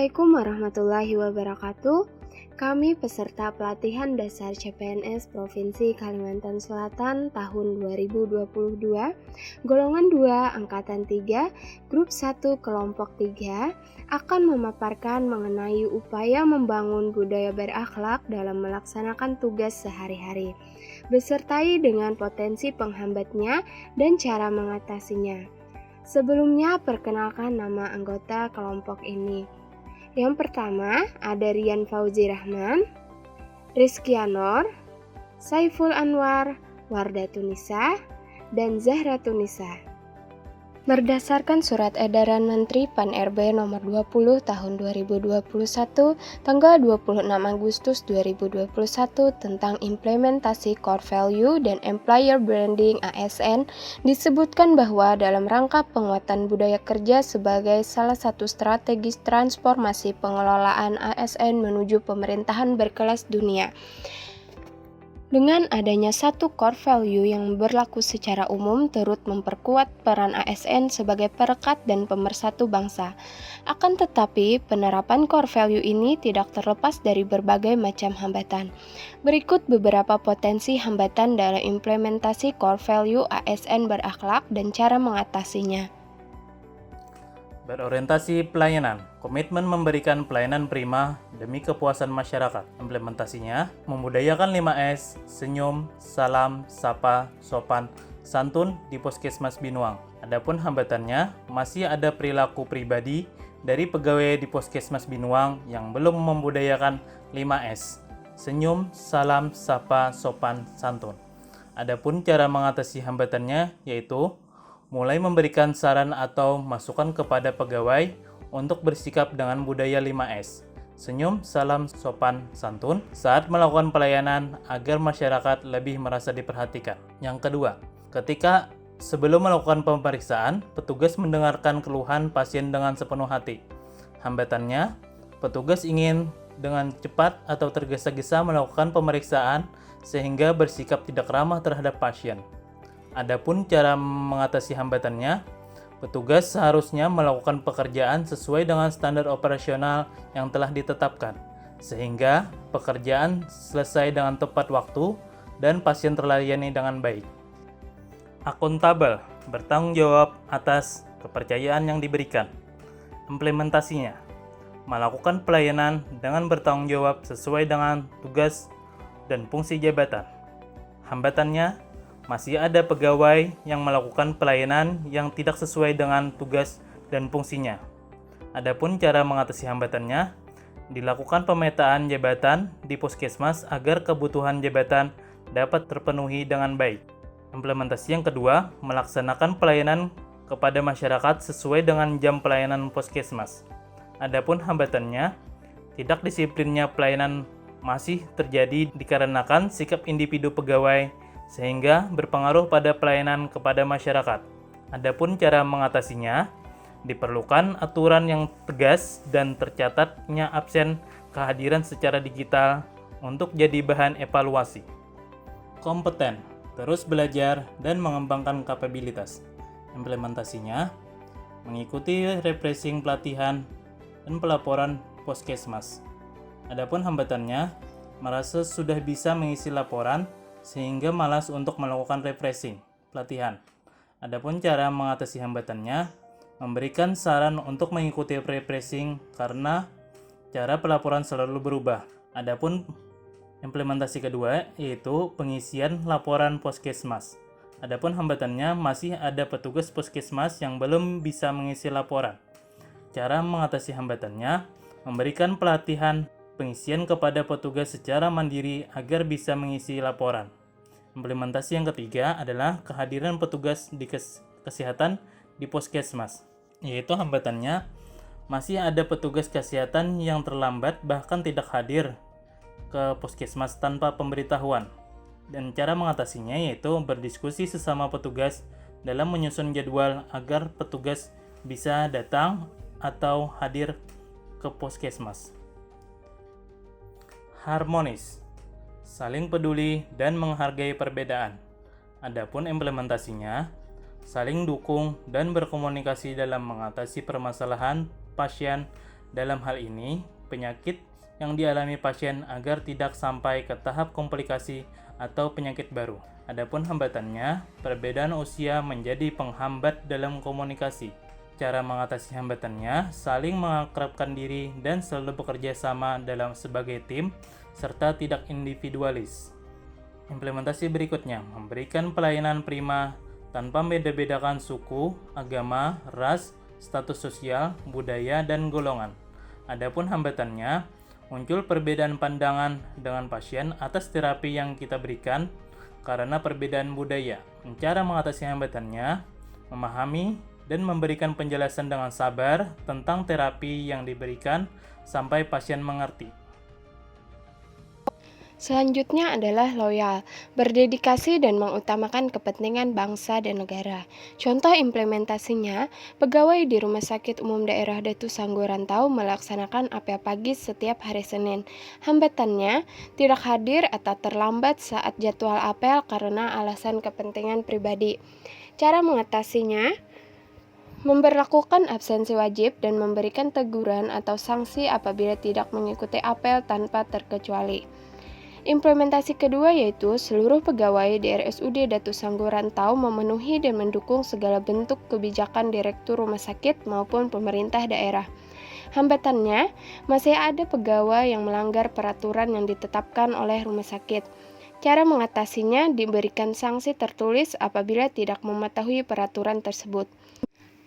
Assalamualaikum warahmatullahi wabarakatuh. Kami peserta pelatihan dasar CPNS Provinsi Kalimantan Selatan tahun 2022, golongan 2 angkatan 3, grup 1 kelompok 3 akan memaparkan mengenai upaya membangun budaya berakhlak dalam melaksanakan tugas sehari-hari, besertai dengan potensi penghambatnya dan cara mengatasinya. Sebelumnya, perkenalkan nama anggota kelompok ini. Yang pertama ada Rian Fauzi Rahman, Rizky Anor, Saiful Anwar, Wardah Tunisa, dan Zahra Tunisa. Berdasarkan Surat Edaran Menteri Pan-RB Nomor 20 Tahun 2021 tanggal 26 Agustus 2021 tentang implementasi core value dan employer branding ASN, disebutkan bahwa dalam rangka penguatan budaya kerja sebagai salah satu strategis transformasi pengelolaan ASN menuju pemerintahan berkelas dunia. Dengan adanya satu core value yang berlaku secara umum turut memperkuat peran ASN sebagai perekat dan pemersatu bangsa. Akan tetapi, penerapan core value ini tidak terlepas dari berbagai macam hambatan. Berikut beberapa potensi hambatan dalam implementasi core value ASN berakhlak dan cara mengatasinya. Berorientasi pelayanan, komitmen memberikan pelayanan prima demi kepuasan masyarakat. Implementasinya, membudayakan 5S, senyum, salam, sapa, sopan, santun di Puskesmas Binuang. Adapun hambatannya, masih ada perilaku pribadi dari pegawai di Puskesmas Binuang yang belum membudayakan 5S, senyum, salam, sapa, sopan, santun. Adapun cara mengatasi hambatannya yaitu mulai memberikan saran atau masukan kepada pegawai untuk bersikap dengan budaya 5S, senyum, salam, sopan, santun saat melakukan pelayanan agar masyarakat lebih merasa diperhatikan. Yang kedua, ketika sebelum melakukan pemeriksaan, petugas mendengarkan keluhan pasien dengan sepenuh hati. Hambatannya, petugas ingin dengan cepat atau tergesa-gesa melakukan pemeriksaan sehingga bersikap tidak ramah terhadap pasien. Adapun cara mengatasi hambatannya, petugas seharusnya melakukan pekerjaan sesuai dengan standar operasional yang telah ditetapkan, sehingga pekerjaan selesai dengan tepat waktu dan pasien terlayani dengan baik. Akuntabel, bertanggung jawab atas kepercayaan yang diberikan. Implementasinya, melakukan pelayanan dengan bertanggung jawab sesuai dengan tugas dan fungsi jabatan. Hambatannya, masih ada pegawai yang melakukan pelayanan yang tidak sesuai dengan tugas dan fungsinya. Adapun cara mengatasi hambatannya, dilakukan pemetaan jabatan di puskesmas agar kebutuhan jabatan dapat terpenuhi dengan baik. Implementasi yang kedua, melaksanakan pelayanan kepada masyarakat sesuai dengan jam pelayanan puskesmas. Adapun hambatannya, tidak disiplinnya pelayanan masih terjadi dikarenakan sikap individu pegawai sehingga berpengaruh pada pelayanan kepada masyarakat. Adapun cara mengatasinya, diperlukan aturan yang tegas dan tercatatnya absen kehadiran secara digital untuk jadi bahan evaluasi. Kompeten, terus belajar dan mengembangkan kapabilitas. Implementasinya, mengikuti refreshing pelatihan dan pelaporan puskesmas. Adapun hambatannya, merasa sudah bisa mengisi laporan sehingga malas untuk melakukan refreshing pelatihan. Adapun cara mengatasi hambatannya, memberikan saran untuk mengikuti refreshing karena cara pelaporan selalu berubah. Adapun implementasi kedua yaitu pengisian laporan puskesmas. Adapun hambatannya, masih ada petugas puskesmas yang belum bisa mengisi laporan. Cara mengatasi hambatannya, memberikan pelatihan pengisian kepada petugas secara mandiri agar bisa mengisi laporan. Implementasi yang ketiga adalah kehadiran petugas di kesehatan di puskesmas, yaitu hambatannya masih ada petugas kesehatan yang terlambat bahkan tidak hadir ke puskesmas tanpa pemberitahuan. Dan cara mengatasinya yaitu berdiskusi sesama petugas dalam menyusun jadwal agar petugas bisa datang atau hadir ke puskesmas. Harmonis, saling peduli dan menghargai perbedaan. Adapun implementasinya, saling dukung dan berkomunikasi dalam mengatasi permasalahan pasien Dalam hal ini, penyakit yang dialami pasien agar tidak sampai ke tahap komplikasi atau penyakit baru. Adapun hambatannya, perbedaan usia menjadi penghambat dalam komunikasi. Cara mengatasi hambatannya, saling mengakrabkan diri dan selalu bekerja sama dalam sebagai tim, serta tidak individualis. Implementasi berikutnya, memberikan pelayanan prima tanpa membeda-bedakan suku, agama, ras, status sosial, budaya, dan golongan. Adapun hambatannya, muncul perbedaan pandangan dengan pasien atas terapi yang kita berikan karena perbedaan budaya. Cara mengatasi hambatannya, memahami dan memberikan penjelasan dengan sabar tentang terapi yang diberikan sampai pasien mengerti. Selanjutnya adalah loyal, berdedikasi dan mengutamakan kepentingan bangsa dan negara. Contoh implementasinya, pegawai di Rumah Sakit Umum Daerah Datu Sanggu Rantau melaksanakan apel pagi setiap hari Senin. Hambatannya, tidak hadir atau terlambat saat jadwal apel karena alasan kepentingan pribadi. Cara mengatasinya, memberlakukan absensi wajib dan memberikan teguran atau sanksi apabila tidak mengikuti apel tanpa terkecuali. Implementasi kedua yaitu seluruh pegawai di RSUD Datu Sanggu Rantau memenuhi dan mendukung segala bentuk kebijakan direktur rumah sakit maupun pemerintah daerah. Hambatannya, masih ada pegawai yang melanggar peraturan yang ditetapkan oleh rumah sakit. Cara mengatasinya diberikan sanksi tertulis apabila tidak mematuhi peraturan tersebut.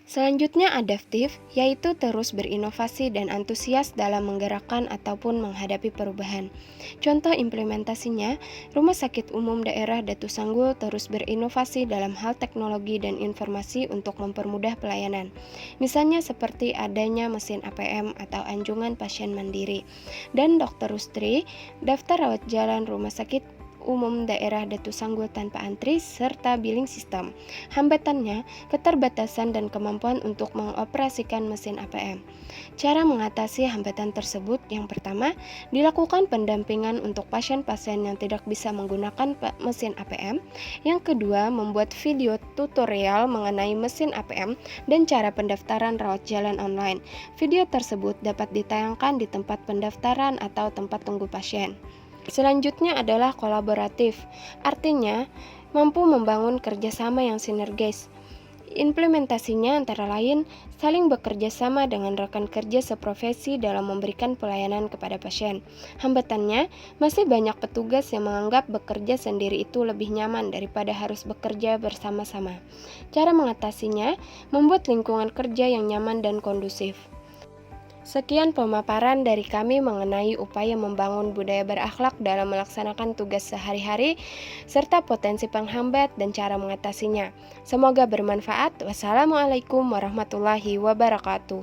Selanjutnya adaptif, yaitu terus berinovasi dan antusias dalam menggerakkan ataupun menghadapi perubahan. Contoh implementasinya, Rumah Sakit Umum Daerah Datu Sanggu terus berinovasi dalam hal teknologi dan informasi untuk mempermudah pelayanan. Misalnya seperti adanya mesin APM atau anjungan pasien mandiri. Dan Dr. Rustri, daftar rawat jalan Rumah Sakit Umum Daerah Datu Sanggu tanpa antri, serta billing system. Hambatannya, keterbatasan dan kemampuan untuk mengoperasikan mesin APM. Cara mengatasi hambatan tersebut, yang pertama, dilakukan pendampingan untuk pasien-pasien yang tidak bisa menggunakan mesin APM. Yang kedua, membuat video tutorial mengenai mesin APM dan cara pendaftaran rawat jalan online. Video tersebut dapat ditayangkan di tempat pendaftaran atau tempat tunggu pasien. Selanjutnya adalah kolaboratif, artinya mampu membangun kerjasama yang sinergis. Implementasinya antara lain saling bekerja sama dengan rekan kerja seprofesi dalam memberikan pelayanan kepada pasien. Hambatannya, masih banyak petugas yang menganggap bekerja sendiri itu lebih nyaman daripada harus bekerja bersama-sama. Cara mengatasinya, membuat lingkungan kerja yang nyaman dan kondusif. Sekian pemaparan dari kami mengenai upaya membangun budaya berakhlak dalam melaksanakan tugas sehari-hari, serta potensi penghambat dan cara mengatasinya. Semoga bermanfaat. Wassalamualaikum warahmatullahi wabarakatuh.